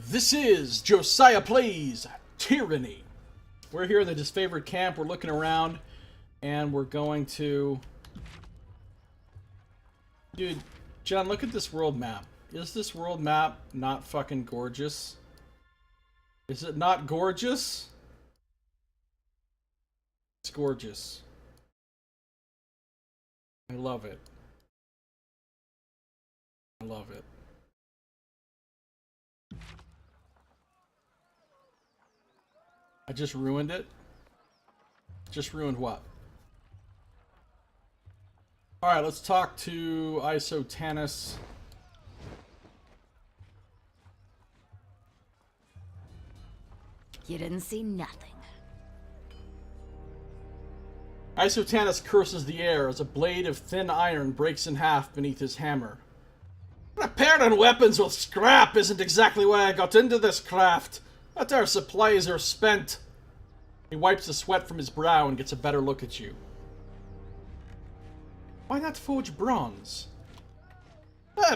This is Josiah Plays Tyranny. We're here in the disfavored camp. We're looking around, and we're going to... Dude, John, look at this world map. Is this world map not fucking gorgeous? Is it not gorgeous? It's gorgeous. I love it. I love it. I just ruined it. Just ruined what? Alright, let's talk to Isometric. You didn't see nothing. Isometric curses the air as a blade of thin iron breaks in half beneath his hammer. Repairing weapons with scrap isn't exactly why I got into this craft. But our supplies are spent. He wipes the sweat from his brow and gets a better look at you. Why not forge bronze?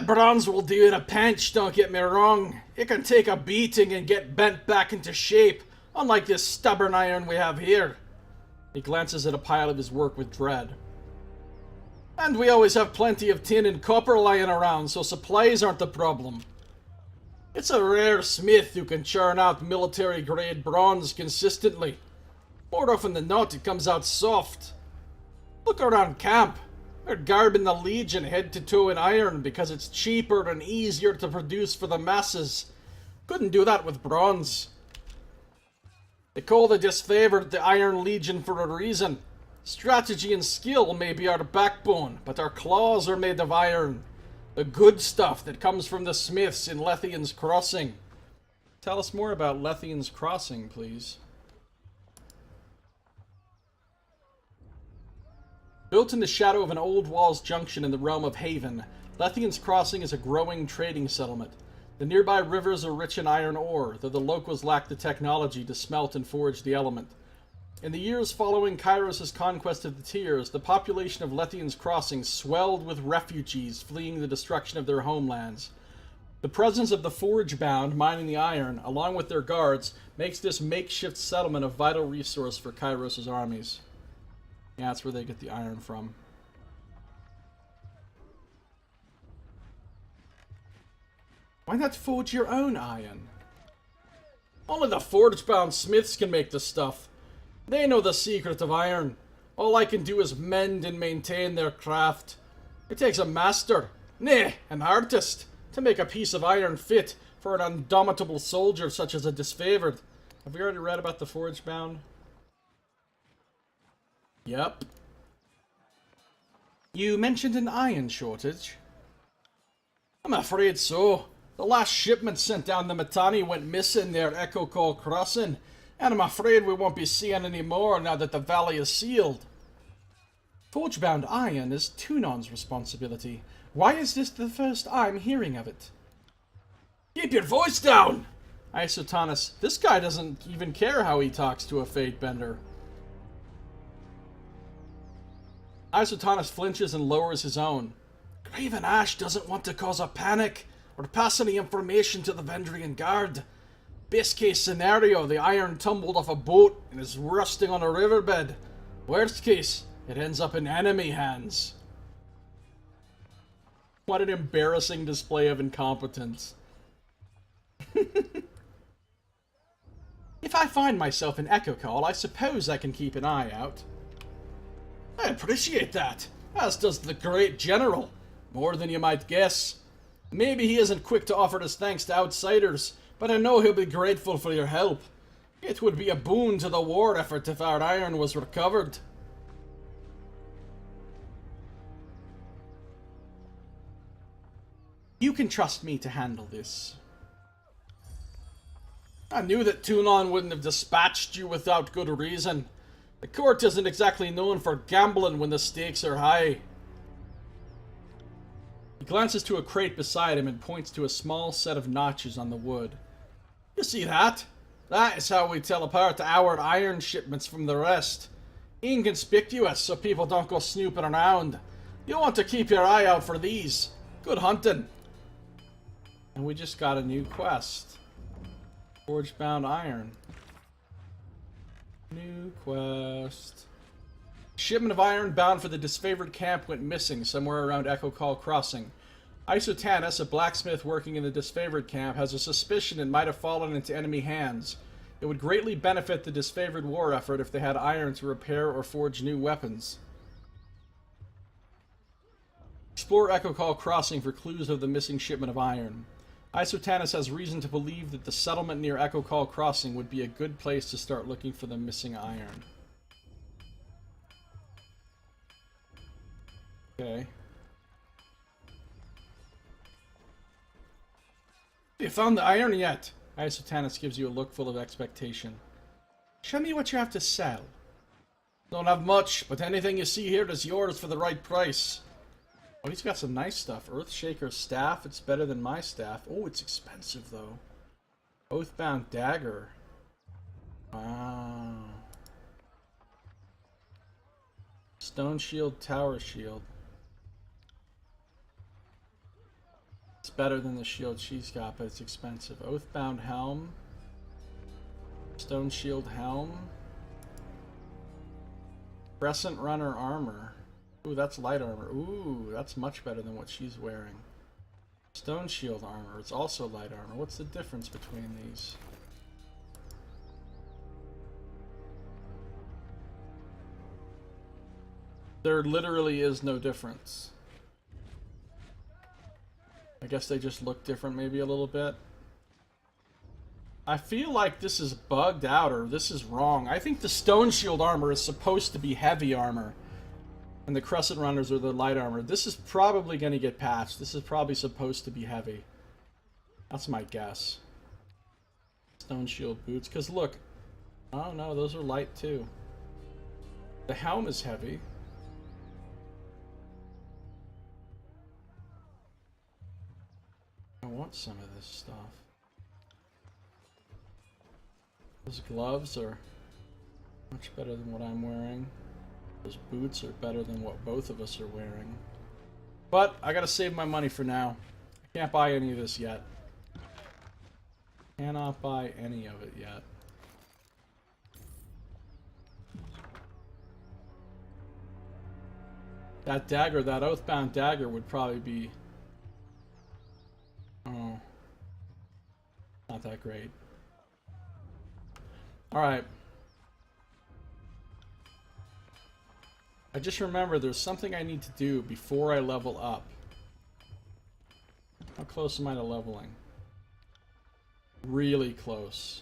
Bronze will do in a pinch, don't get me wrong. It can take a beating and get bent back into shape, unlike this stubborn iron we have here. He glances at a pile of his work with dread. And we always have plenty of tin and copper lying around, so supplies aren't the problem. It's a rare smith who can churn out military-grade bronze consistently. More often than not, it comes out soft. Look around camp. We're garbing the Legion head to toe in iron because it's cheaper and easier to produce for the masses. Couldn't do that with bronze. They call the disfavored the Iron Legion for a reason. Strategy and skill may be our backbone, but our claws are made of iron. The good stuff that comes from the smiths in Lethian's Crossing. Tell us more about Lethian's Crossing, please. Built in the shadow of an old wall's junction in the realm of Haven, Lethian's Crossing is a growing trading settlement. The nearby rivers are rich in iron ore, though the locals lack the technology to smelt and forge the element. In the years following Kairos' conquest of the Tears, the population of Lethian's Crossing swelled with refugees fleeing the destruction of their homelands. The presence of the forge-bound mining the iron, along with their guards, makes this makeshift settlement a vital resource for Kairos' armies. Yeah, that's where they get the iron from. Why not forge your own iron? Only the forge-bound smiths can make the stuff. They know the secret of iron. All I can do is mend and maintain their craft. It takes a master, nay, an artist, to make a piece of iron fit for an indomitable soldier such as a disfavored. Have we already read about the forge-bound? Yep. You mentioned an iron shortage? I'm afraid so. The last shipment sent down the Mittani went missing near Echo Call Crossing, and I'm afraid we won't be seeing any more now that the valley is sealed. Forge-bound iron is Tunon's responsibility. Why is this the first I'm hearing of it? Keep your voice down! Isometric, this guy doesn't even care how he talks to a fate bender. Isometric flinches and lowers his own. Graven Ash doesn't want to cause a panic, or pass any information to the Vendrian Guard. Best case scenario, the iron tumbled off a boat and is rusting on a riverbed. Worst case, it ends up in enemy hands. What an embarrassing display of incompetence. If I find myself in Echo Call, I suppose I can keep an eye out. I appreciate that, as does the great general. More than you might guess. Maybe he isn't quick to offer his thanks to outsiders, but I know he'll be grateful for your help. It would be a boon to the war effort if our iron was recovered. You can trust me to handle this. I knew that Tunon wouldn't have dispatched you without good reason. The court isn't exactly known for gambling when the stakes are high. He glances to a crate beside him and points to a small set of notches on the wood. You see that? That is how we tell apart our iron shipments from the rest. Inconspicuous so people don't go snooping around. You'll want to keep your eye out for these. Good hunting. And we just got a new quest. Forge-bound iron. New quest. Shipment of iron bound for the disfavored camp went missing somewhere around Echo Call Crossing. Isometric, a blacksmith working in the disfavored camp, has a suspicion it might have fallen into enemy hands. It would greatly benefit the disfavored war effort if they had iron to repair or forge new weapons. Explore Echo Call Crossing for clues of the missing shipment of iron. Isometric has reason to believe that the settlement near Echo Call Crossing would be a good place to start looking for the missing iron. Okay. You found the iron yet? Isometric gives you a look full of expectation. Show me what you have to sell. Don't have much, but anything you see here is yours for the right price. Oh, he's got some nice stuff. Earthshaker's staff. It's better than my staff. Oh, it's expensive, though. Oathbound dagger. Wow. Stone shield, tower shield. It's better than the shield she's got, but it's expensive. Oathbound helm. Stone shield helm. Crescent runner armor. Ooh, that's light armor. Ooh, that's much better than what she's wearing. Stone shield armor. It's also light armor. What's the difference between these? There literally is no difference. I guess they just look different maybe a little bit. I feel like this is bugged out or this is wrong. I think the stone shield armor is supposed to be heavy armor. And the crescent runners are the light armor. This is probably going to get patched. This is probably supposed to be heavy. That's my guess. Stone shield boots. Because look. Oh no, those are light too. The helm is heavy. I want some of this stuff. Those gloves are much better than what I'm wearing. Those boots are better than what both of us are wearing. But I gotta save my money for now. I can't buy any of this yet. Cannot buy any of it yet. That dagger, that oathbound dagger would probably be... Oh. Not that great. Alright. I just remember there's something I need to do before I level up. How close am I to leveling? Really close.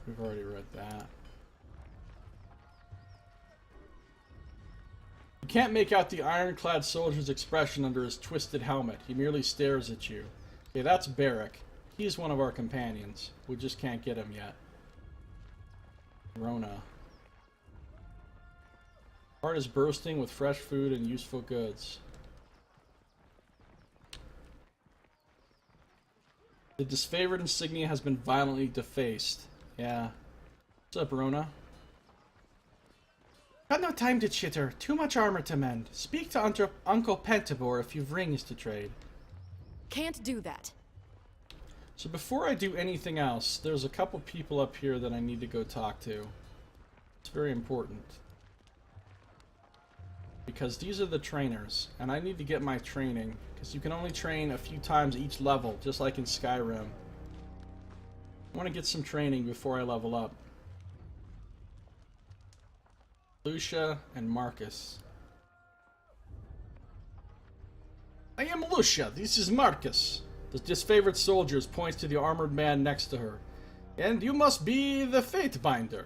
We've already read that. You can't make out the ironclad soldier's expression under his twisted helmet. He merely stares at you. Okay, that's Barrick. He's one of our companions. We just can't get him yet. Rona. Heart is bursting with fresh food and useful goods. The disfavored insignia has been violently defaced. Yeah. What's up, Rona? Got no time to chitter. Too much armor to mend. Speak to Uncle Pentabor if you've rings to trade. Can't do that. So before I do anything else, there's a couple people up here that I need to go talk to. It's very important. Because these are the trainers, and I need to get my training, because you can only train a few times each level, just like in Skyrim. I want to get some training before I level up. Lucia and Marcus. I am Lucia, this is Marcus. The disfavored soldiers points to the armored man next to her. And you must be the Fatebinder.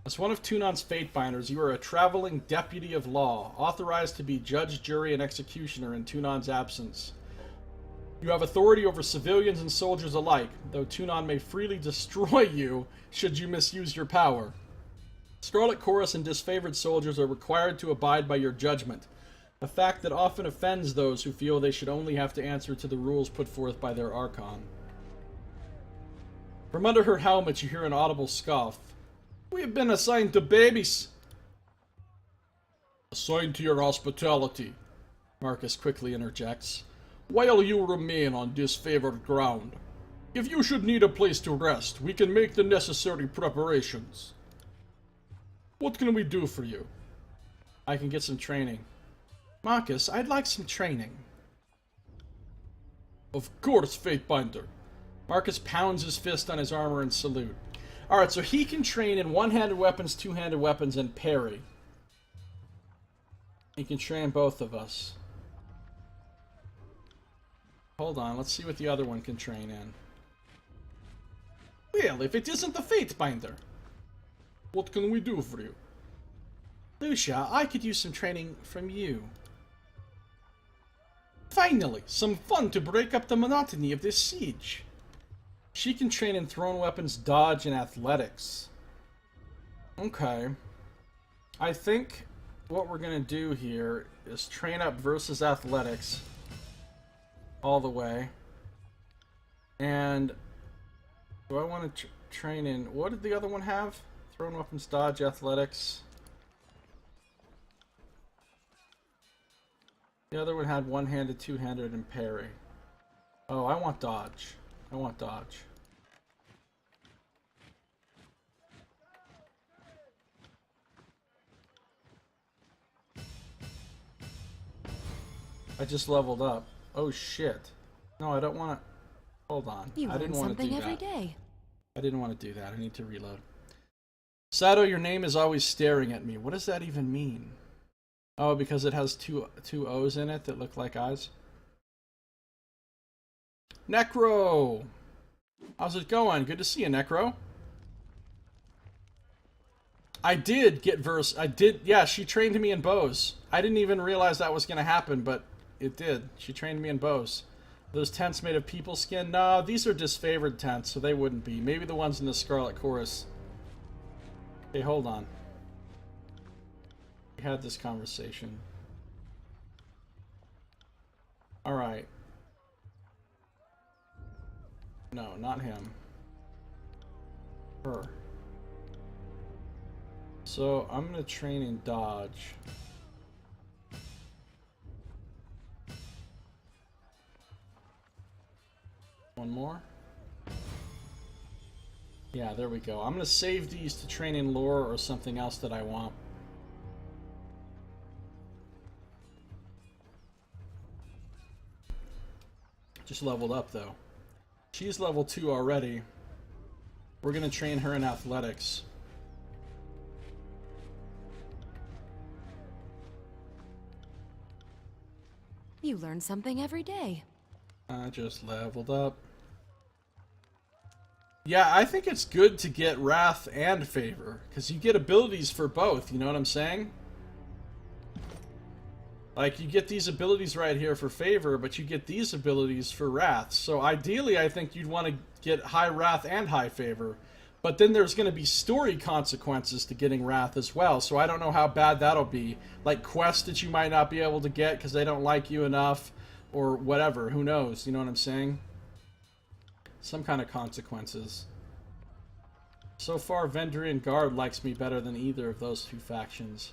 As one of Tunon's Fatebinders, you are a traveling deputy of law, authorized to be judge, jury, and executioner in Tunon's absence. You have authority over civilians and soldiers alike, though Tunon may freely destroy you should you misuse your power. Scarlet Chorus and disfavored soldiers are required to abide by your judgment, a fact that often offends those who feel they should only have to answer to the rules put forth by their Archon. From under her helmet you hear an audible scoff. We have been assigned to babies. Assigned to your hospitality. Marcus quickly interjects. While you remain on disfavored ground, if you should need a place to rest, we can make the necessary preparations. What can we do for you? I can get some training. Marcus, I'd like some training. Of course, Fatebinder. Marcus pounds his fist on his armor in salute. Alright, so he can train in one-handed weapons, two-handed weapons, and parry. He can train both of us. Hold on, let's see what the other one can train in. Well, if it isn't the Fatebinder, what can we do for you? Lucia, I could use some training from you. Finally, some fun to break up the monotony of this siege. She can train in thrown weapons, dodge, and athletics. Okay. I think what we're going to do here is train up versus athletics all the way. And do I want to train in... What did the other one have? Thrown weapons, dodge, athletics. The other one had one-handed, two-handed, and parry. Oh, I want dodge. I want dodge. I just leveled up. Oh shit. No, I don't want to... Hold on. I didn't want to do that. Every day. I didn't want to do that. I need to reload. Sato, your name is always staring at me. What does that even mean? Oh, because it has two O's in it that look like eyes. Necro! How's it going? Good to see you, Necro. I did get verse. Yeah, she trained me in bows. I didn't even realize that was going to happen, but it did. She trained me in bows. Those tents made of people skin? No, these are disfavored tents, so they wouldn't be. Maybe the ones in the Scarlet Chorus. Okay, hold on. We had this conversation. Alright. No, not him. Her. So, I'm gonna train in dodge. One more. Yeah, there we go. I'm gonna save these to train in lore or something else that I want. Just leveled up though. She's level 2 already. We're gonna train her in athletics. You learn something every day. I just leveled up. Yeah, I think it's good to get Wrath and Favor, because you get abilities for both, you know what I'm saying? Like, you get these abilities right here for Favor, but you get these abilities for Wrath. So ideally, I think you'd want to get high Wrath and high Favor. But then there's going to be story consequences to getting Wrath as well, so I don't know how bad that'll be. Like quests that you might not be able to get because they don't like you enough, or whatever, who knows, you know what I'm saying? Some kind of consequences. So far, Vendrian Guard likes me better than either of those two factions.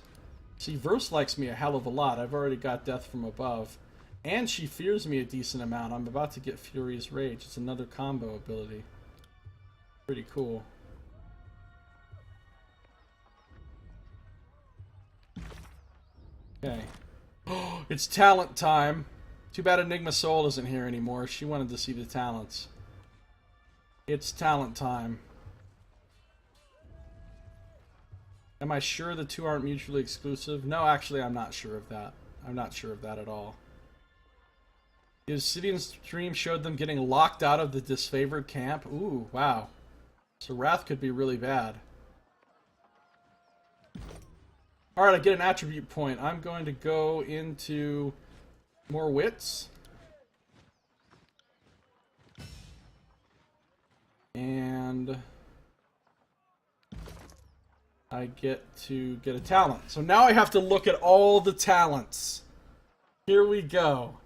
See, Verse likes me a hell of a lot. I've already got Death from Above. And she fears me a decent amount. I'm about to get Furious Rage. It's another combo ability. Pretty cool. Okay. It's talent time. Too bad Enigma Soul isn't here anymore. She wanted to see the talents. It's talent time. Am I sure the two aren't mutually exclusive? No, actually, I'm not sure of that. I'm not sure of that at all. The Obsidian stream showed them getting locked out of the disfavored camp. Ooh, wow. So Wrath could be really bad. Alright, I get an attribute point. I'm going to go into more wits. And I get to get a talent. So now I have to look at all the talents. Here we go.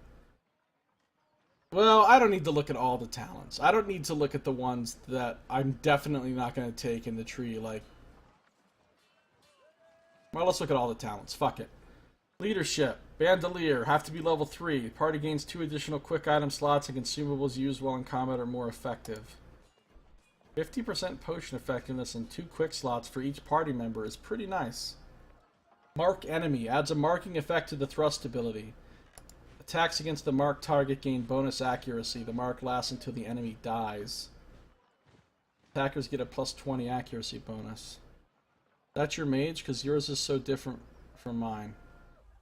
Well, I don't need to look at all the talents. I don't need to look at the ones that I'm definitely not going to take in the tree, like... Well, let's look at all the talents. Fuck it. Leadership. Bandolier. Have to be level 3. Party gains 2 additional quick item slots and consumables used while in combat are more effective. 50% potion effectiveness and 2 quick slots for each party member is pretty nice. Mark enemy. Adds a marking effect to the thrust ability. Attacks against the marked target gain bonus accuracy. The mark lasts until the enemy dies. Attackers get a plus 20 accuracy bonus. That's your mage? Because yours is so different from mine.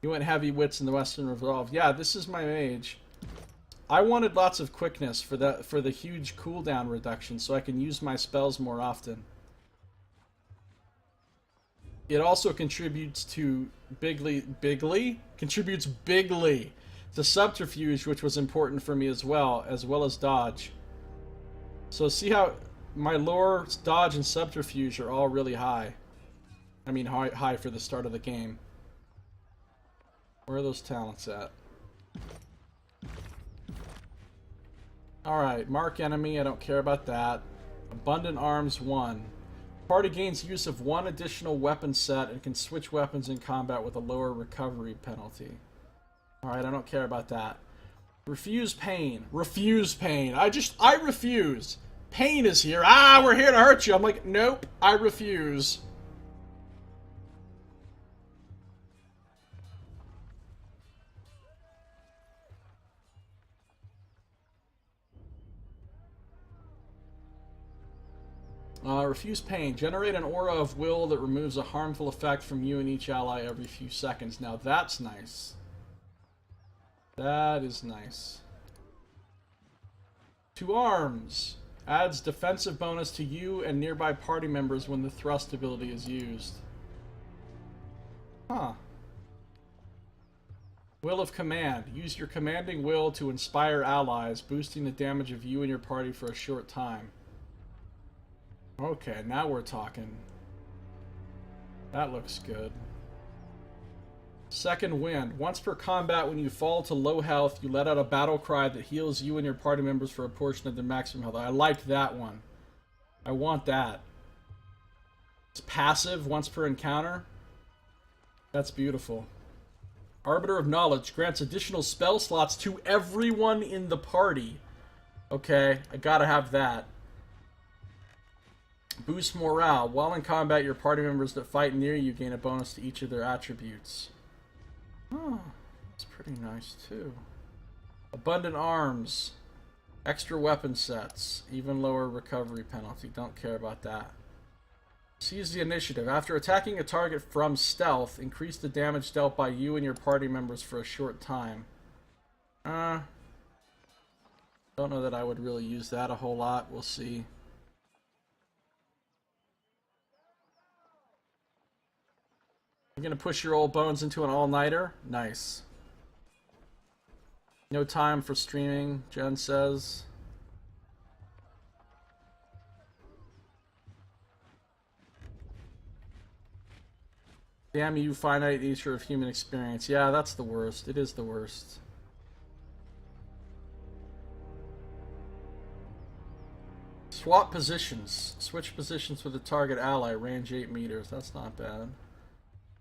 You went heavy wits in the Western Resolve. Yeah, this is my mage. I wanted lots of quickness for the huge cooldown reduction so I can use my spells more often. It also contributes to contributes bigly to subterfuge, which was important for me as well as dodge. So see how my lore, dodge, and subterfuge are all really high. I mean high for the start of the game. Where are those talents at? Alright, mark enemy, I don't care about that. Abundant arms 1. Party gains use of 1 additional weapon set and can switch weapons in combat with a lower recovery penalty. Alright, I don't care about that. Refuse pain. Refuse pain. I refuse. Pain is here. Ah, we're here to hurt you. I'm like, nope, I refuse. Refuse pain. Generate an aura of will that removes a harmful effect from you and each ally every few seconds. Now that's nice. That is nice. 2 arms. Adds defensive bonus to you and nearby party members when the thrust ability is used. Huh. Will of Command. Use your commanding will to inspire allies, boosting the damage of you and your party for a short time. Okay, now we're talking. That looks good. Second Wind. Once per combat, when you fall to low health, you let out a battle cry that heals you and your party members for a portion of their maximum health. I liked that one. I want that. It's passive once per encounter. That's beautiful. Arbiter of Knowledge grants additional spell slots to everyone in the party. Okay, I gotta have that. Boost morale. While in combat, your party members that fight near you gain a bonus to each of their attributes. Oh, that's pretty nice too. Abundant arms. Extra weapon sets. Even lower recovery penalty. Don't care about that. Seize the initiative. After attacking a target from stealth, increase the damage dealt by you and your party members for a short time. Don't know that I would really use that a whole lot. We'll see. You're gonna push your old bones into an all-nighter? Nice. No time for streaming, Jen says. Damn you, finite nature of human experience. Yeah, that's the worst. It is the worst. Swap positions. Switch positions with a target ally. Range 8 meters. That's not bad.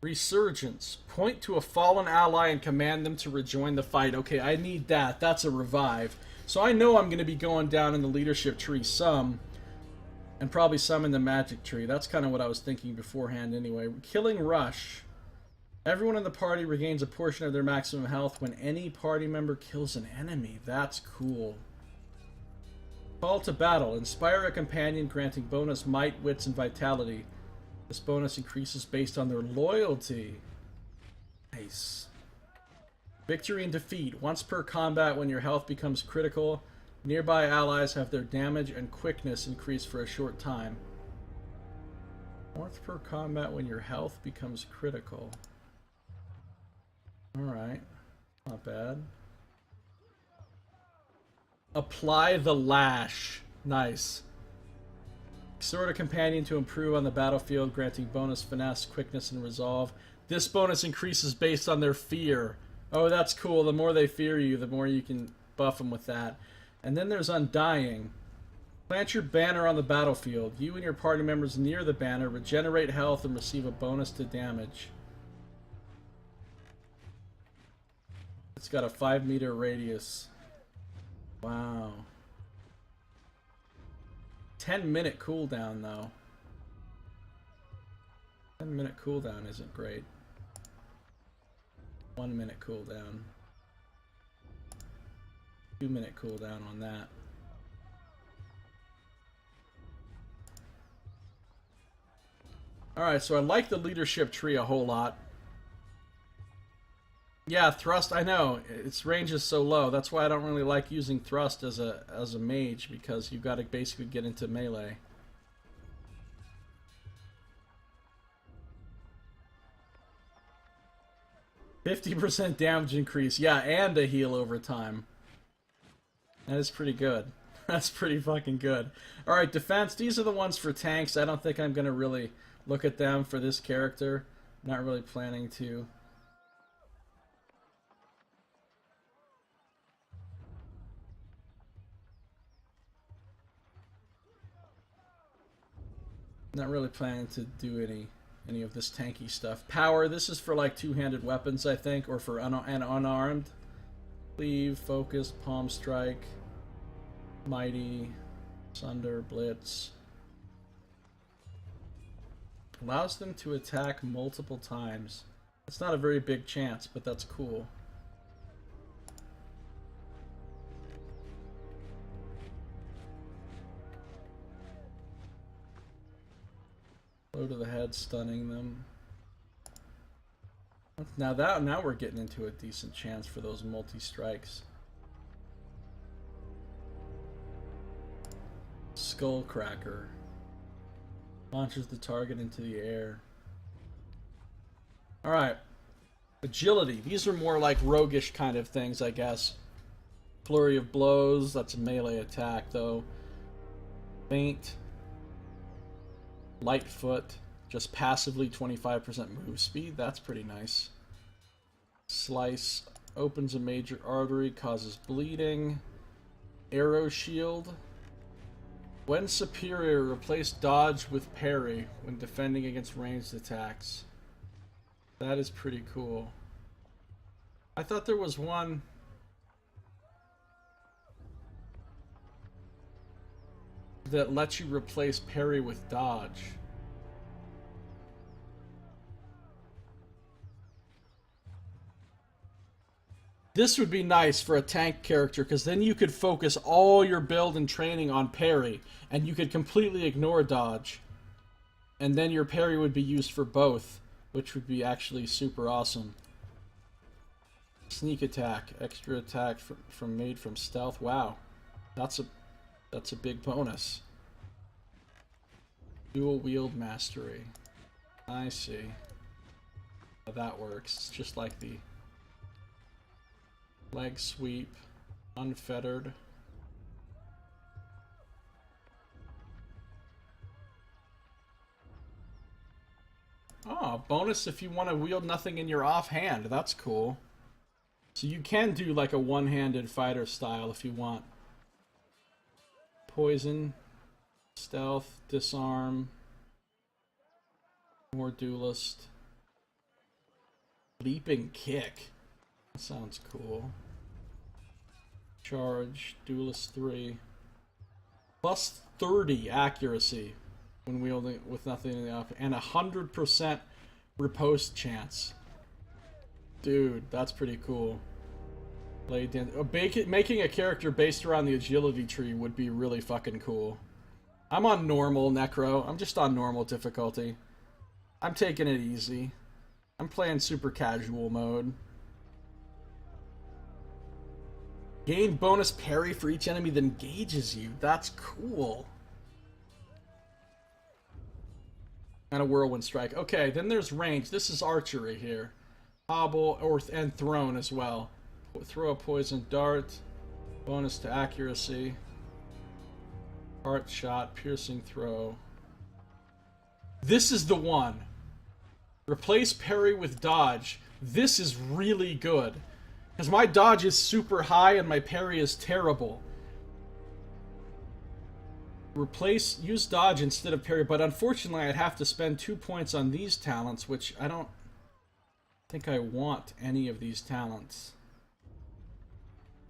Resurgence. Point to a fallen ally and command them to rejoin the fight. Okay, I need that. That's a revive. So I know I'm going to be going down in the leadership tree some, and probably some in the magic tree. That's kind of what I was thinking beforehand anyway. Killing Rush. Everyone in the party regains a portion of their maximum health when any party member kills an enemy. That's cool. Call to battle. Inspire a companion granting bonus might, wits, and vitality. This bonus increases based on their loyalty. Nice. Victory and defeat. Once per combat, when your health becomes critical, nearby allies have their damage and quickness increased for a short time. Once per combat, when your health becomes critical. Alright. Not bad. Apply the lash. Nice. Exhort a companion to improve on the battlefield, granting bonus finesse, quickness, and resolve. This bonus increases based on their fear. Oh, that's cool. The more they fear you, the more you can buff them with that. And then there's Undying. Plant your banner on the battlefield. You and your party members near the banner regenerate health and receive a bonus to damage. It's got a 5-meter radius. Wow. 10-minute cooldown, though. 10-minute cooldown isn't great. 1-minute cooldown. 2-minute cooldown on that. Alright, so I like the leadership tree a whole lot. Yeah, thrust, I know. Its range is so low. That's why I don't really like using thrust as a mage, because you've got to basically get into melee. %50 damage increase. Yeah, and a heal over time. That is pretty good. That's pretty fucking good. Alright, defense. These are the ones for tanks. I don't think I'm going to really look at them for this character. Not really planning to. Not really planning to do any of this tanky stuff. Power, this is for like two-handed weapons, I think, or for unarmed. Cleave, focus, palm strike, mighty, sunder, blitz. Allows them to attack multiple times. It's not a very big chance, but that's cool. Blow to the head, stunning them. Now we're getting into a decent chance for those multi-strikes. Skullcracker. Launches the target into the air. Alright. Agility. These are more like roguish kind of things, I guess. Flurry of blows. That's a melee attack, though. Feint. Lightfoot. Just passively 25% move speed. That's pretty nice. Slice. Opens a major artery. Causes bleeding. Arrow shield. When superior, replace dodge with parry when defending against ranged attacks. That is pretty cool. I thought there was one... that lets you replace parry with dodge. This would be nice for a tank character, because then you could focus all your build and training on parry, and you could completely ignore dodge. And then your parry would be used for both, which would be actually super awesome. Sneak attack, extra attack from made from stealth. Wow, that's a big bonus. Dual wield mastery. I see how that works. It's just like the leg sweep, unfettered. Oh, bonus if you want to wield nothing in your offhand. That's cool. So you can do like a one-handed fighter style if you want. Poison, stealth, disarm, more duelist. Leaping kick. That sounds cool. Charge, duelist 3. Plus 30 accuracy when wielding with nothing in the off, and 100% riposte chance. Dude, that's pretty cool. Making a character based around the agility tree would be really fucking cool. I'm on normal Necro. I'm just on normal difficulty. I'm taking it easy. I'm playing super casual mode. Gain bonus parry for each enemy that engages you. That's cool. And a whirlwind strike. Okay, then there's range. This is archery here. Hobble and thrown as well. Throw a poison dart. Bonus to accuracy. Heart shot, piercing throw. This is the one. Replace parry with dodge. This is really good. Because my dodge is super high and my parry is terrible. Use dodge instead of parry, but unfortunately I'd have to spend 2 points on these talents, which I don't think I want any of these talents.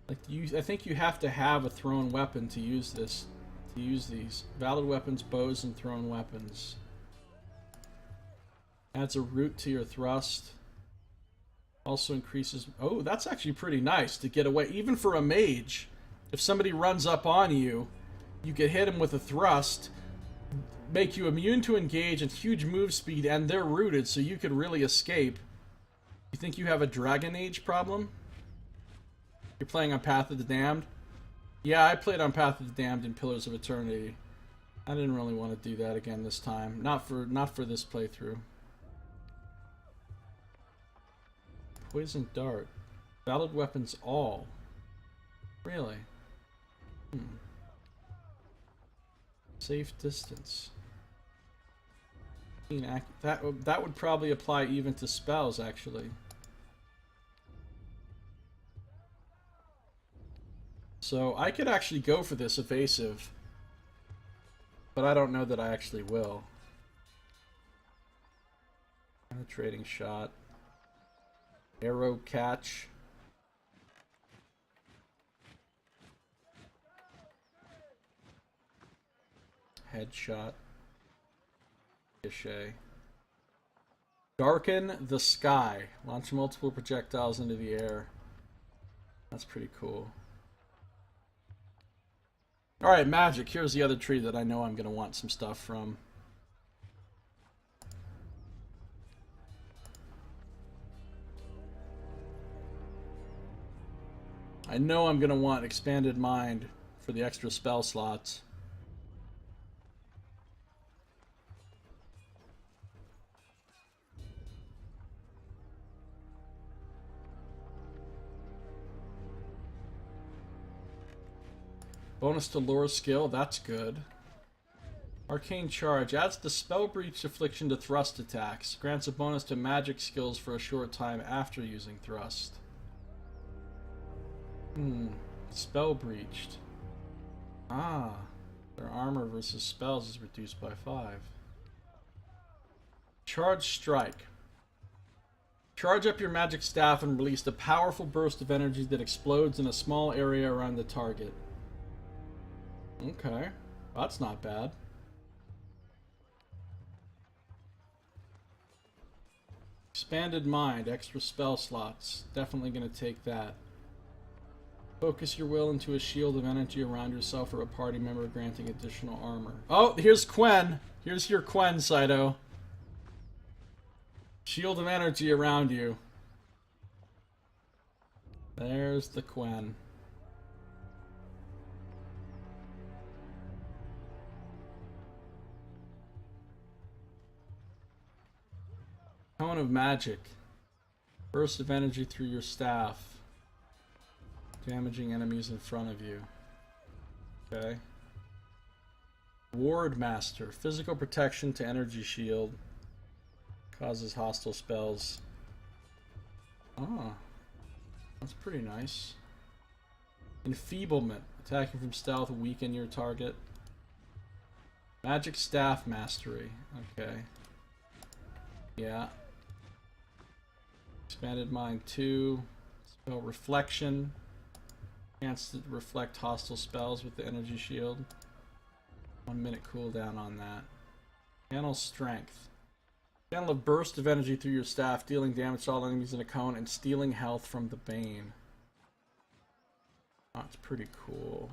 Like I think you have to have a thrown weapon to use this. To use these valid weapons, bows, and thrown weapons. Adds a root to your thrust. Also increases. Oh, that's actually pretty nice to get away, even for a mage. If somebody runs up on you, you can hit them with a thrust, make you immune to engage and huge move speed, and they're rooted, so you could really escape. You think you have a Dragon Age problem? You're playing on Path of the Damned? Yeah, I played on Path of the Damned in Pillars of Eternity. I didn't really want to do that again this time. Not for this playthrough. Poison Dart. Valid weapons all. Really? Safe distance. That would probably apply even to spells, actually. So I could actually go for this evasive, but I don't know that I actually will. Penetrating shot. Arrow catch. Headshot. Ricochet. Darken the sky. Launch multiple projectiles into the air. That's pretty cool. Alright, magic. Here's the other tree that I know I'm going to want some stuff from. I know I'm going to want Expanded Mind for the extra spell slots. Bonus to lore skill, that's good. Arcane Charge adds the Spell Breach Affliction to thrust attacks. Grants a bonus to magic skills for a short time after using thrust. Spell Breached. Ah, their armor versus spells is reduced by 5. Charge Strike. Charge up your magic staff and release a powerful burst of energy that explodes in a small area around the target. Okay, that's not bad. Expanded Mind, extra spell slots. Definitely going to take that. Focus your will into a shield of energy around yourself or a party member, granting additional armor. Oh, here's Quen. Here's your Quen, Saito. Shield of energy around you. There's the Quen. Cone of Magic. Burst of energy through your staff. Damaging enemies in front of you. Okay. Ward Master. Physical protection to energy shield. Causes hostile spells. Ah. That's pretty nice. Enfeeblement. Attacking from stealth, weaken your target. Magic Staff Mastery. Okay. Yeah. Expanded Mind 2. Spell Reflection. Chance to reflect hostile spells with the energy shield. 1 minute cooldown on that. Channel Strength. Channel a burst of energy through your staff, dealing damage to all enemies in a cone and stealing health from the Bane. That's pretty cool.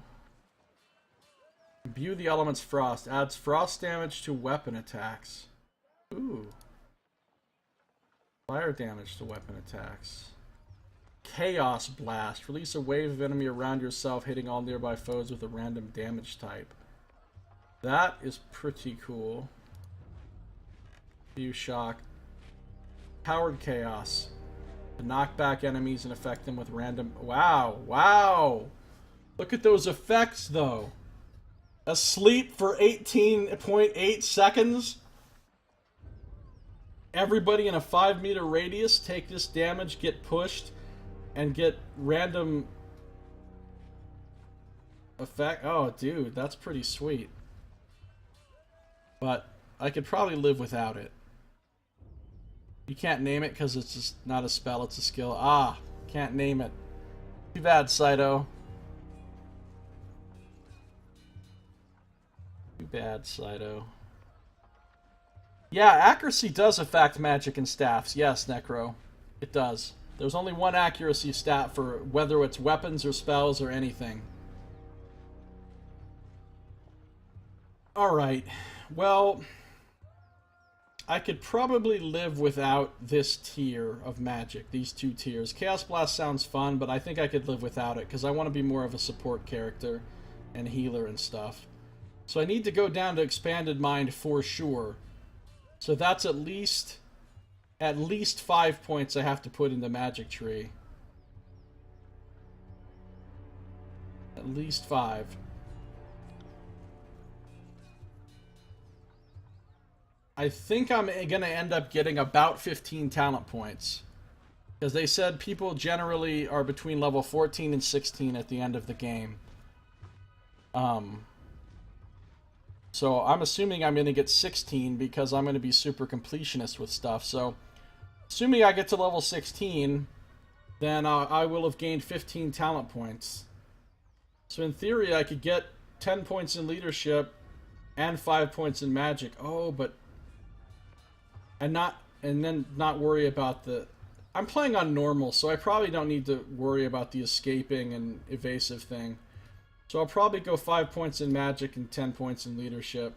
Imbue the element's frost. Adds frost damage to weapon attacks. Ooh. Fire damage to weapon attacks. Chaos Blast. Release a wave of enemy around yourself, hitting all nearby foes with a random damage type. That is pretty cool. View Shock. Powered Chaos. To knock back enemies and affect them with random... Wow! Wow! Look at those effects, though. Asleep for 18.8 seconds. Everybody in a 5-meter radius take this damage, get pushed, and get random effect. Oh, dude, that's pretty sweet. But I could probably live without it. You can't name it because it's just not a spell, it's a skill. Ah, can't name it. Too bad, Saito. Too bad, Saito. Yeah, accuracy does affect magic and staffs. Yes, Necro. It does. There's only one accuracy stat for whether it's weapons or spells or anything. Alright. Well, I could probably live without this tier of magic, these two tiers. Chaos Blast sounds fun, but I think I could live without it because I want to be more of a support character and healer and stuff. So I need to go down to Expanded Mind for sure. So that's at least 5 points I have to put in the magic tree. At least 5. I think I'm going to end up getting about 15 talent points. Because they said people generally are between level 14 and 16 at the end of the game. So I'm assuming I'm going to get 16 because I'm going to be super completionist with stuff. So assuming I get to level 16, then I will have gained 15 talent points. So in theory, I could get 10 points in leadership and 5 points in magic. Oh, but... And then not worry about the... I'm playing on normal, so I probably don't need to worry about the escaping and evasive thing. So I'll probably go 5 points in magic and 10 points in leadership.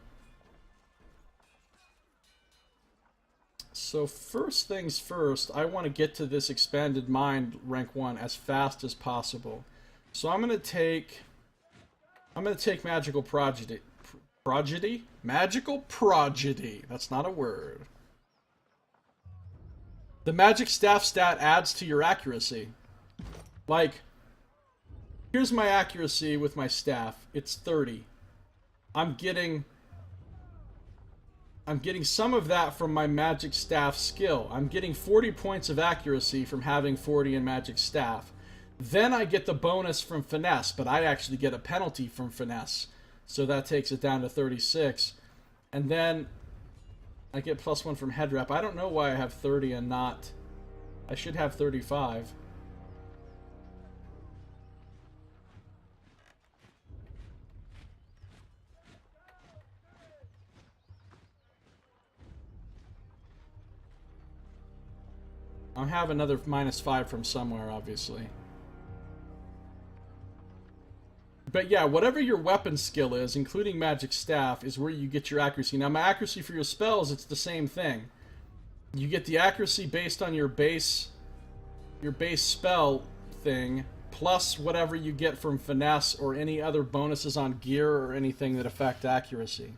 So first things first, I want to get to this Expanded Mind rank 1 as fast as possible. So I'm going to take Magical Prodigy. Magical Prodigy. That's not a word. The magic staff stat adds to your accuracy. Like, here's my accuracy with my staff. It's 30. I'm getting some of that from my magic staff skill. I'm getting 40 points of accuracy from having 40 in magic staff. Then I get the bonus from finesse, but I actually get a penalty from finesse. So that takes it down to 36. And then I get +1 from head rep. I don't know why I have 30 and not... I should have 35. I'll have another -5 from somewhere, obviously. But yeah, whatever your weapon skill is, including magic staff, is where you get your accuracy. Now, my accuracy for your spells, it's the same thing. You get the accuracy based on your base spell thing, plus whatever you get from finesse or any other bonuses on gear or anything that affect accuracy.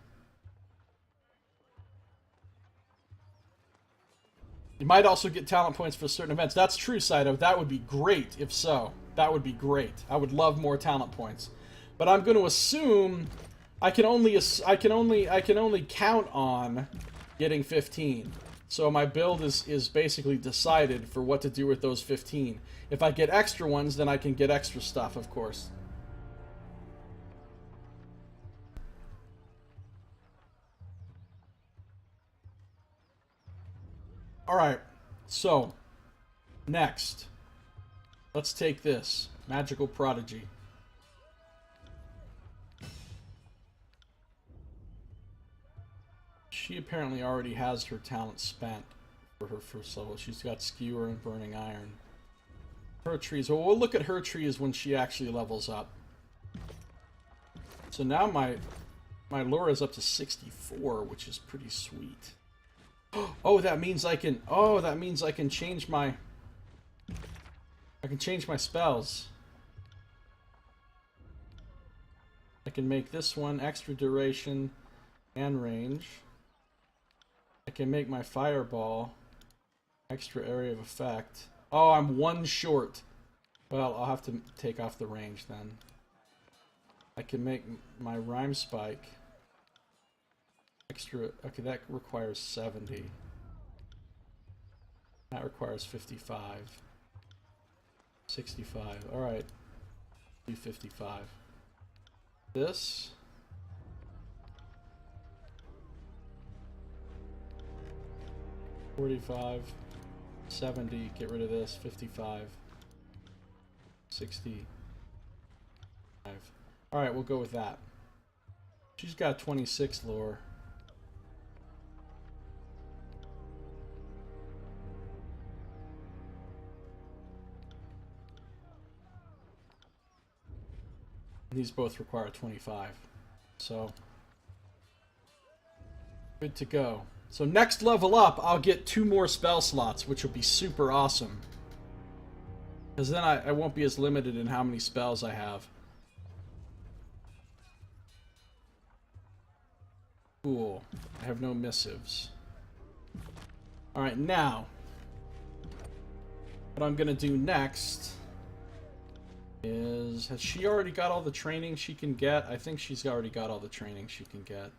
You might also get talent points for certain events. That's true, Saito. That would be great if so. That would be great. I would love more talent points. But I'm going to assume I can only count on getting 15. So my build is basically decided for what to do with those 15. If I get extra ones, then I can get extra stuff, of course. Alright, so, next, let's take this, Magical Prodigy. She apparently already has her talent spent for her first level. She's got Skewer and Burning Iron. Her trees, well, we'll look at her trees when she actually levels up. So now my lure is up to 64, which is pretty sweet. Oh, that means I can... Oh, that means I can change my... I can change my spells. I can make this one extra duration and range. I can make my fireball extra area of effect. Oh, I'm one short. Well, I'll have to take off the range then. I can make my rhyme spike extra... Okay, that requires 70. That requires 55. 65. Alright. Do 55. This... 45. 70. Get rid of this. 55. 65. Alright, we'll go with that. She's got 26 lore. These both require 25. So, good to go. So next level up, I'll get 2 more spell slots, which will be super awesome. Because then I won't be as limited in how many spells I have. Cool. I have no missives. Alright, now, what I'm going to do next is... Has she already got all the training she can get? I think she's already got all the training she can get.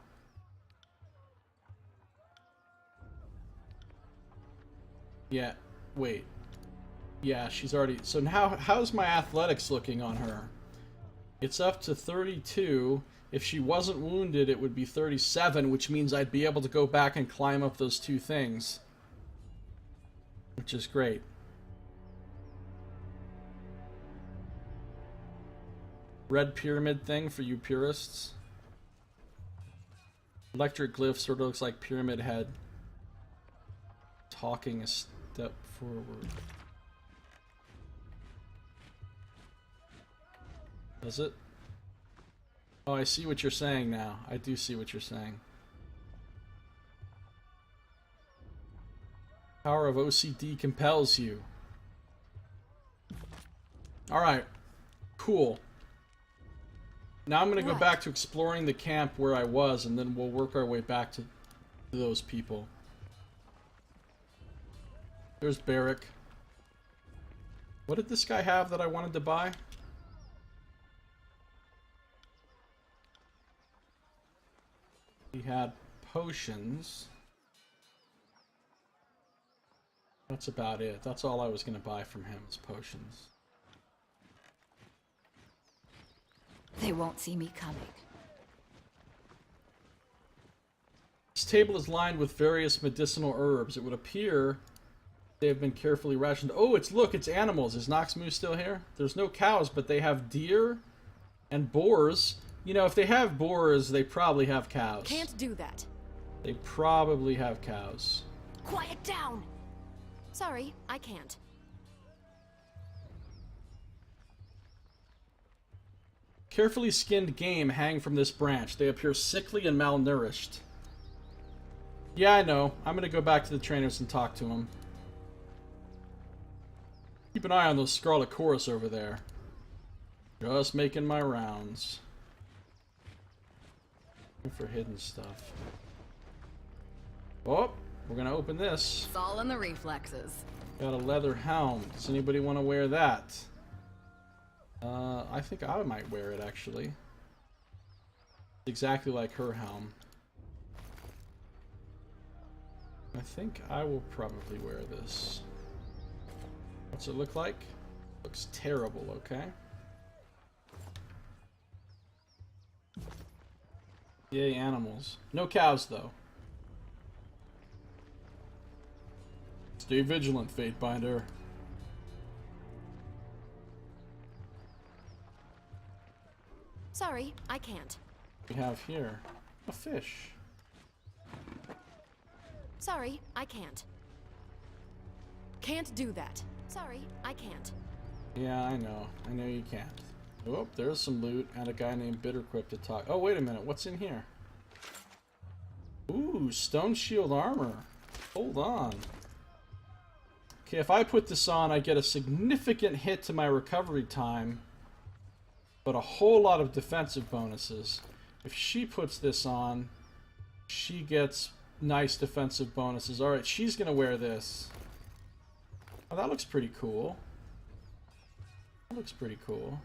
Yeah, wait. Yeah, she's already... So now, how's my athletics looking on her? It's up to 32. If she wasn't wounded, it would be 37, which means I'd be able to go back and climb up those 2 things. Which is great. Red pyramid thing for you purists. Electric glyph sort of looks like pyramid head. Talking a step forward. Does it? Oh, I see what you're saying now. I do see what you're saying. Power of OCD compels you. Alright. Cool. Now I'm going to go back to exploring the camp where I was, and then we'll work our way back to those people. There's Barrick. What did this guy have that I wanted to buy? He had potions. That's about it. That's all I was going to buy from him, is potions. They won't see me coming. This table is lined with various medicinal herbs. It would appear they have been carefully rationed. Oh, look, it's animals. Is Noxmoo still here? There's no cows, but they have deer and boars. You know, if they have boars, they probably have cows. Can't do that. They probably have cows. Quiet down! Sorry, I can't. Carefully skinned game hang from this branch. They appear sickly and malnourished. Yeah, I know. I'm gonna go back to the trainers and talk to them. Keep an eye on those Scarlet Chorus over there. Just making my rounds. Looking for hidden stuff. Oh, we're gonna open this. It's all in the reflexes. Got a leather helm. Does anybody want to wear that? I think I might wear it, actually. Exactly like her helm. I think I will probably wear this. What's it look like? Looks terrible, okay. Yay, animals. No cows, though. Stay vigilant, Fatebinder. Sorry, I can't. We have here a fish. Sorry, I can't. Can't do that. Sorry, I can't. Yeah, I know. I know you can't. Oh, there's some loot and a guy named Bitterquip to talk. Oh, wait a minute. What's in here? Ooh, stone shield armor. Hold on. Okay, if I put this on, I get a significant hit to my recovery time, but a whole lot of defensive bonuses. If she puts this on, she gets nice defensive bonuses. Alright, she's gonna wear this. Oh, that looks pretty cool. That looks pretty cool.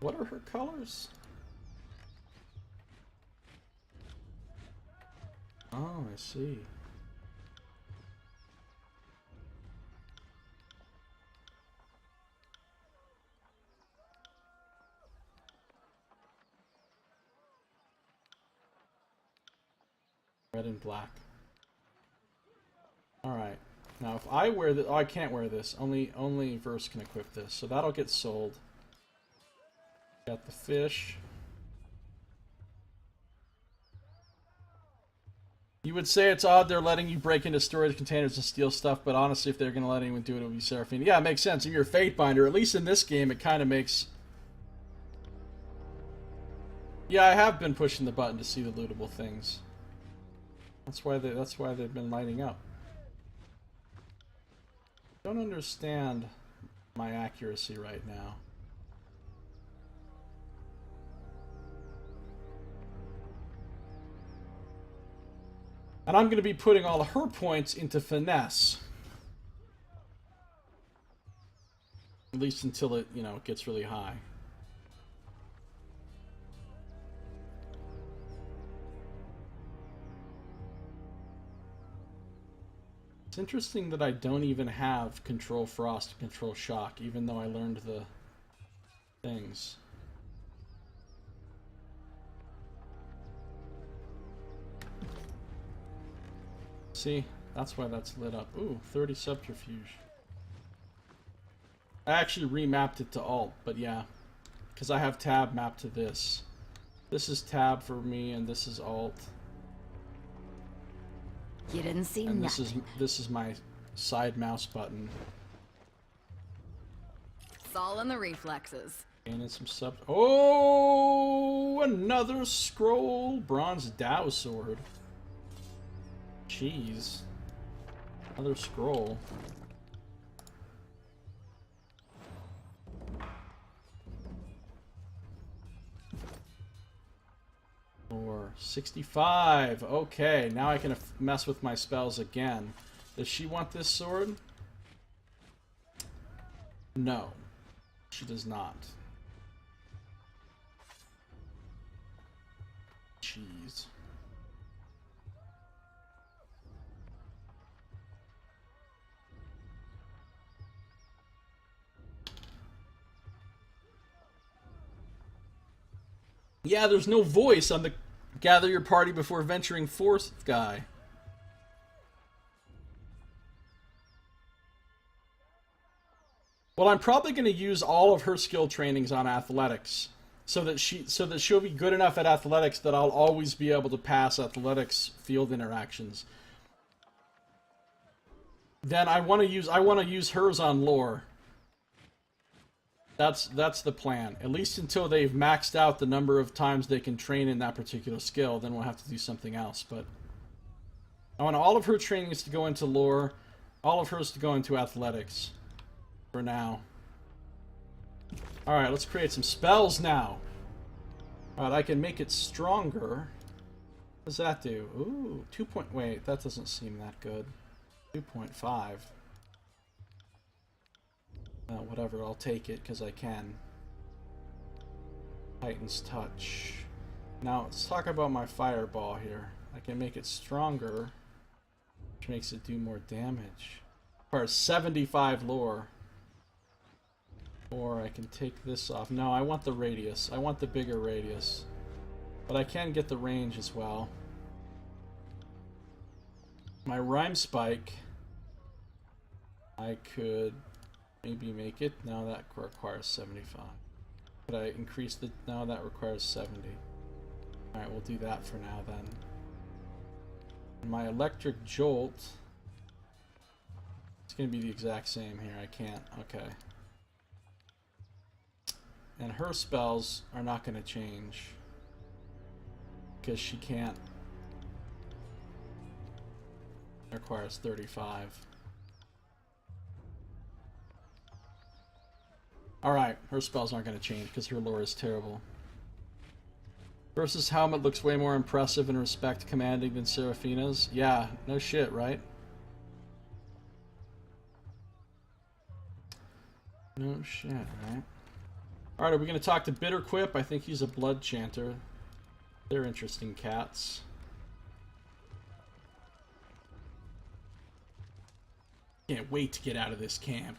What are her colors? Oh, I see. Red and black. Alright. Now, if I wear this... Oh, I can't wear this. Only Verse can equip this. So that'll get sold. Got the fish. You would say it's odd they're letting you break into storage containers and steal stuff, but honestly, if they're going to let anyone do it, it would be Seraphine. Yeah, it makes sense. If you're a Fatebinder, at least in this game, it kind of makes... Yeah, I have been pushing the button to see the lootable things. That's why they've been lighting up. Don't understand my accuracy right now. And I'm going to be putting all of her points into finesse. At least until it, you know, gets really high. It's interesting that I don't even have Control Frost and Control Shock, even though I learned the things. See, that's why that's lit up. Ooh, 30 subterfuge. I actually remapped it to alt, but yeah. Because I have tab mapped to this. This is tab for me, and this is alt. You didn't see and nothing. This is my side mouse button. It's all in the reflexes. Gaining some sub... Oh! Another scroll! Bronze Dao Sword. Jeez. Another scroll. Or 65. Okay, now I can mess with my spells again. Does she want this sword? No. She does not. Jeez. Yeah, there's no voice on the gather your party before venturing forth guy. Well, I'm probably going to use all of her skill trainings on athletics, so that she'll be good enough at athletics that I'll always be able to pass athletics field interactions. Then I want to use hers on lore. That's the plan. At least until they've maxed out the number of times they can train in that particular skill, then we'll have to do something else. But I want all of her trainings to go into lore, all of hers to go into athletics. For now. Alright, let's create some spells now. Alright, I can make it stronger. What does that do? Ooh, 2 point... Wait, that doesn't seem that good. 2.5. Whatever, I'll take it because I can. Titan's Touch. Now, let's talk about my fireball here. I can make it stronger, which makes it do more damage. Requires 75 lore. Or I can take this off. No, I want the radius. I want the bigger radius. But I can get the range as well. My Rhyme Spike, I could maybe make it. No, that requires 75. Could I increase the... No, that requires 70. Alright, we'll do that for now then. And my Electric Jolt, it's going to be the exact same here. I can't. Okay. And her spells are not going to change. Because she can't. It requires 35. Alright, her spells aren't going to change because her lore is terrible. Versus Helmet looks way more impressive in respect commanding than Seraphina's. Yeah, no shit, right? No shit, right? Alright, are we going to talk to Bitterquip? I think he's a blood chanter. They're interesting cats. Can't wait to get out of this camp.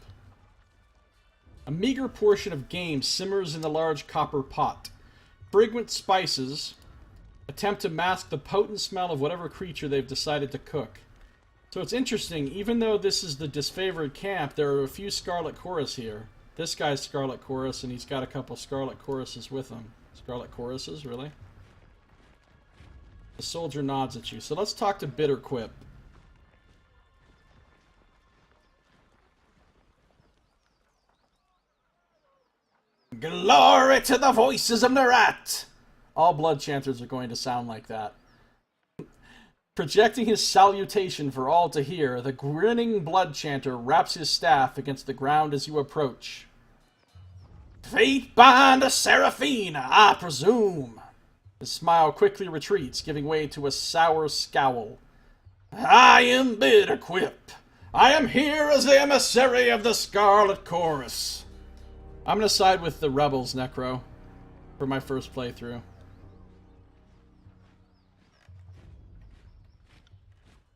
A meager portion of game simmers in the large copper pot. Fragrant spices attempt to mask the potent smell of whatever creature they've decided to cook. So it's interesting, even though this is the disfavored camp, there are a few Scarlet Chorus here. This guy's Scarlet Chorus, and he's got a couple Scarlet Choruses with him. Scarlet Choruses, really? The soldier nods at you. So let's talk to Bitterquip. Glory to the voices of Nerat! All blood chanters are going to sound like that. Projecting his salutation for all to hear, the grinning blood chanter raps his staff against the ground as you approach. Fate bind a Seraphina, I presume. His smile quickly retreats, giving way to a sour scowl. I am Bitterquip. I am here as the emissary of the Scarlet Chorus. I'm going to side with the Rebels, Necro, for my first playthrough.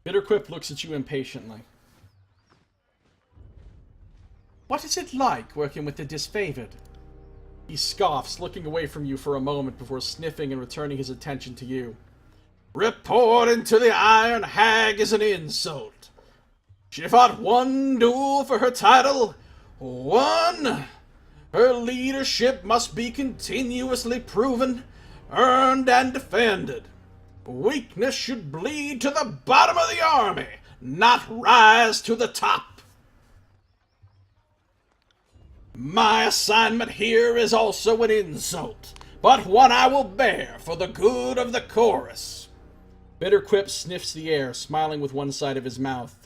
Bitterquip looks at you impatiently. What is it like working with the disfavored? He scoffs, looking away from you for a moment before sniffing and returning his attention to you. Reporting to the Iron Hag is an insult. She fought one duel for her title. One. Her leadership must be continuously proven, earned, and defended. Weakness should bleed to the bottom of the army, not rise to the top. My assignment here is also an insult, but one I will bear for the good of the chorus. Bitterquip sniffs the air, smiling with one side of his mouth.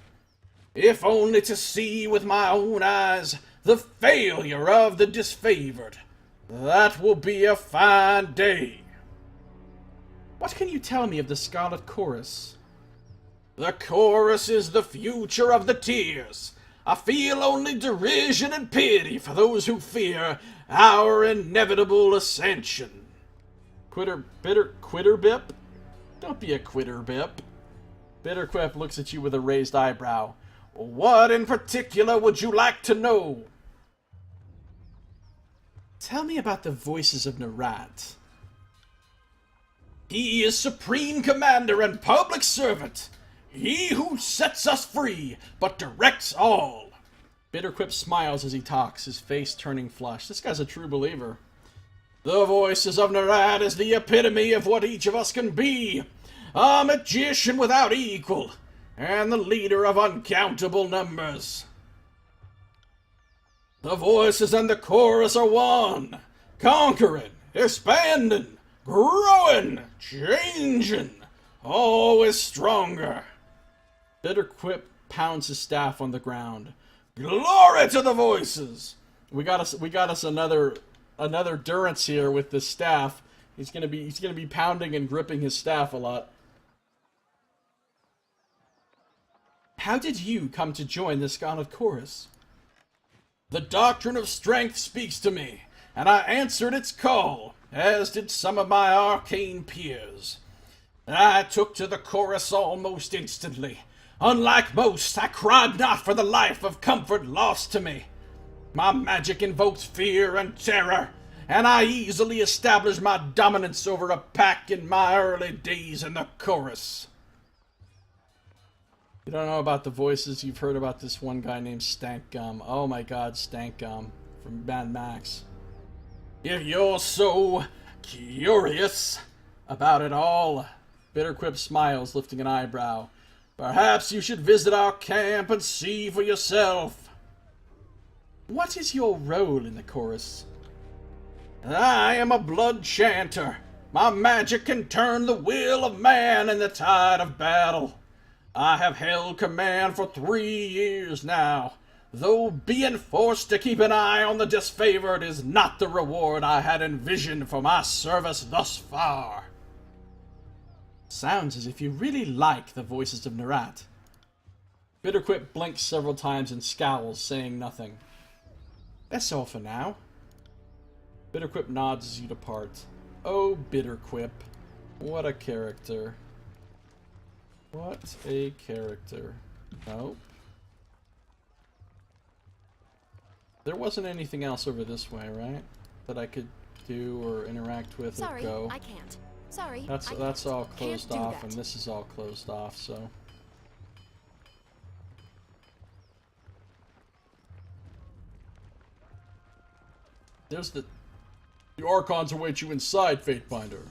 If only to see with my own eyes the failure of the disfavored. That will be a fine day. What can you tell me of the Scarlet Chorus? The chorus is the future of the tiers. I feel only derision and pity for those who fear our inevitable ascension. Quitterbip? Don't be a quitterbip. Bitterquip looks at you with a raised eyebrow. What in particular would you like to know? Tell me about the voices of Nerat. He is supreme commander and public servant. He who sets us free, but directs all. Bitterquip smiles as he talks, his face turning flushed. This guy's a true believer. The voices of Nerat is the epitome of what each of us can be. A magician without equal, and the leader of uncountable numbers. The voices and the chorus are one, conquering, expanding, growing, changing, always stronger. Bitterquip pounds his staff on the ground. Glory to the voices! We got us another Durance here with this staff. He's gonna be pounding and gripping his staff a lot. How did you come to join the Scarlet Chorus? The doctrine of strength speaks to me, and I answered its call, as did some of my arcane peers. I took to the chorus almost instantly. Unlike most, I cried not for the life of comfort lost to me. My magic invokes fear and terror, and I easily established my dominance over a pack in my early days in the chorus. You don't know about the voices, you've heard about this one guy named Stankgum. Oh my god, Stankgum from Mad Max. If you're so curious about it all, Bitterquip smiles, lifting an eyebrow. Perhaps you should visit our camp and see for yourself. What is your role in the chorus? I am a blood chanter. My magic can turn the will of man in the tide of battle. I have held command for 3 years now, though being forced to keep an eye on the disfavored is not the reward I had envisioned for my service thus far. Sounds as if you really like the voices of Nerat. Bitterquip blinks several times and scowls, saying nothing. That's all for now. Bitterquip nods as you depart. Oh, Bitterquip. What a character. What a character. Nope. There wasn't anything else over this way, right? That I could do or interact with or go. Sorry, I can't. Sorry, That's all closed can't do off, that. and this is all closed off, so... There's the Archons await you inside, Fatebinder.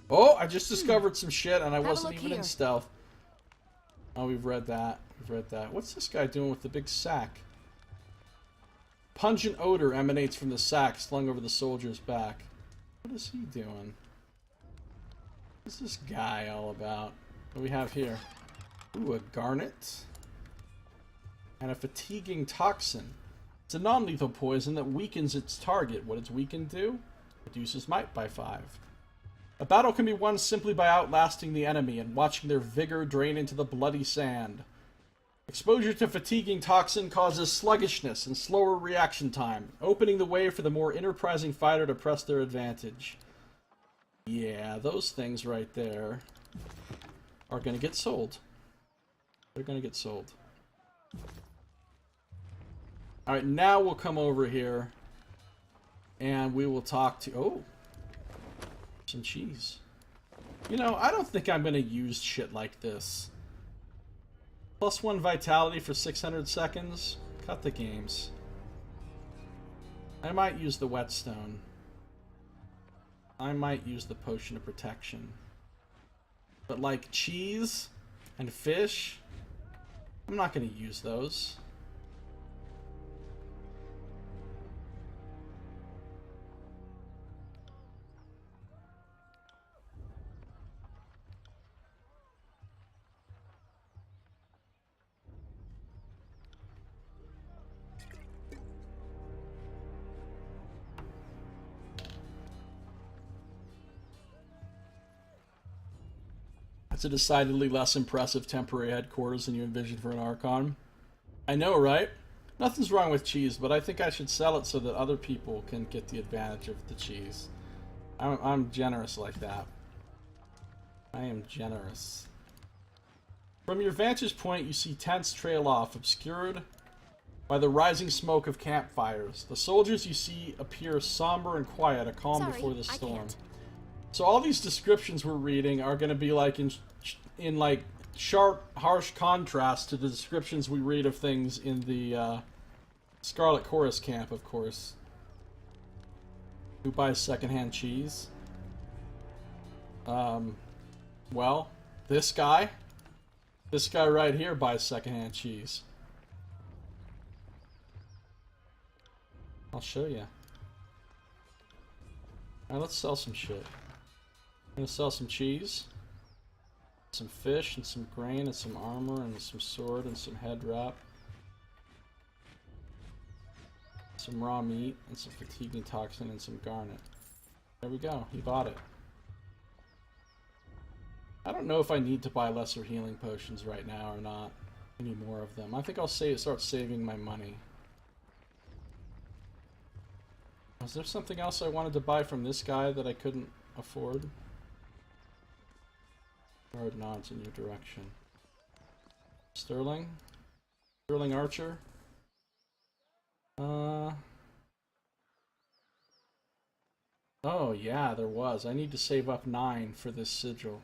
Oh, I just discovered some shit and I wasn't even in stealth. Oh, we've read that. We've read that. What's this guy doing with the big sack? Pungent odor emanates from the sack slung over the soldier's back. What is he doing? What's this guy all about? What do we have here? Ooh, a garnet. And a fatiguing toxin. It's a non-lethal poison that weakens its target. What does weaken do? Reduces might by 5. A battle can be won simply by outlasting the enemy and watching their vigor drain into the bloody sand. Exposure to fatiguing toxin causes sluggishness and slower reaction time, opening the way for the more enterprising fighter to press their advantage. Yeah, those things right there are going to get sold. They're going to get sold. Alright, now we'll come over here and we will talk to... Oh! Some cheese. You know, I don't think I'm going to use shit like this. +1 vitality for 600 seconds. Cut the games. I might use the whetstone. I might use the potion of protection. But like cheese and fish, I'm not going to use those. It's a decidedly less impressive temporary headquarters than you envisioned for an Archon. I know, right? Nothing's wrong with cheese, but I think I should sell it so that other people can get the advantage of the cheese. I'm generous like that. I am generous. From your vantage point, you see tents trail off, obscured by the rising smoke of campfires. The soldiers you see appear somber and quiet, a calm before the storm. So all these descriptions we're reading are going to be like in like sharp, harsh contrast to the descriptions we read of things in the Scarlet Chorus camp, of course. Who buys secondhand cheese? Well, this guy right here buys secondhand cheese. I'll show you. Alright, let's sell some shit. I'm gonna sell some cheese, some fish, and some grain, and some armor, and some sword, and some head wrap. Some raw meat, and some fatiguing toxin, and some garnet. There we go, he bought it. I don't know if I need to buy lesser healing potions right now or not. I need more of them. I think I'll start saving my money. Was there something else I wanted to buy from this guy that I couldn't afford? Guard nods in your direction. Sterling? Sterling Archer? Oh yeah, there was. I need to save up 9 for this sigil.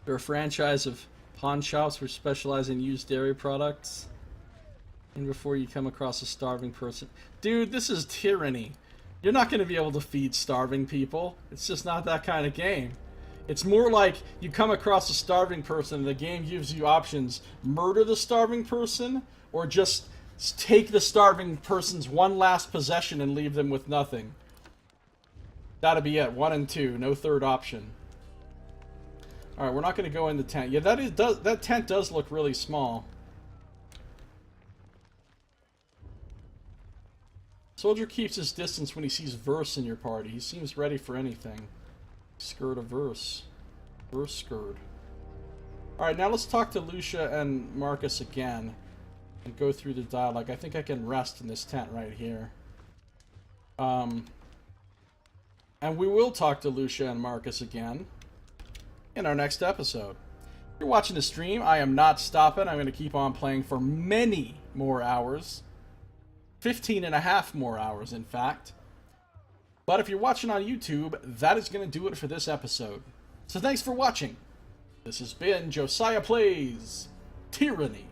They're a franchise of pawn shops which specialize in used dairy products. And before you come across a starving person... Dude, this is Tyranny. You're not going to be able to feed starving people. It's just not that kind of game. It's more like you come across a starving person and the game gives you options. Murder the starving person, or just take the starving person's one last possession and leave them with nothing. That'll be it. 1 and 2. No third option. Alright, we're not going to go in the tent. Yeah, that tent does look really small. Soldier keeps his distance when he sees verse in your party. He seems ready for anything. Skirt a verse. Verse skirt. Alright, now let's talk to Lucia and Marcus again. And go through the dialogue. I think I can rest in this tent right here. And we will talk to Lucia and Marcus again in our next episode. If you're watching the stream, I am not stopping. I'm going to keep on playing for many more hours. 15 and a half more hours, in fact. But if you're watching on YouTube, that is going to do it for this episode. So thanks for watching. This has been Josiah Plays Tyranny.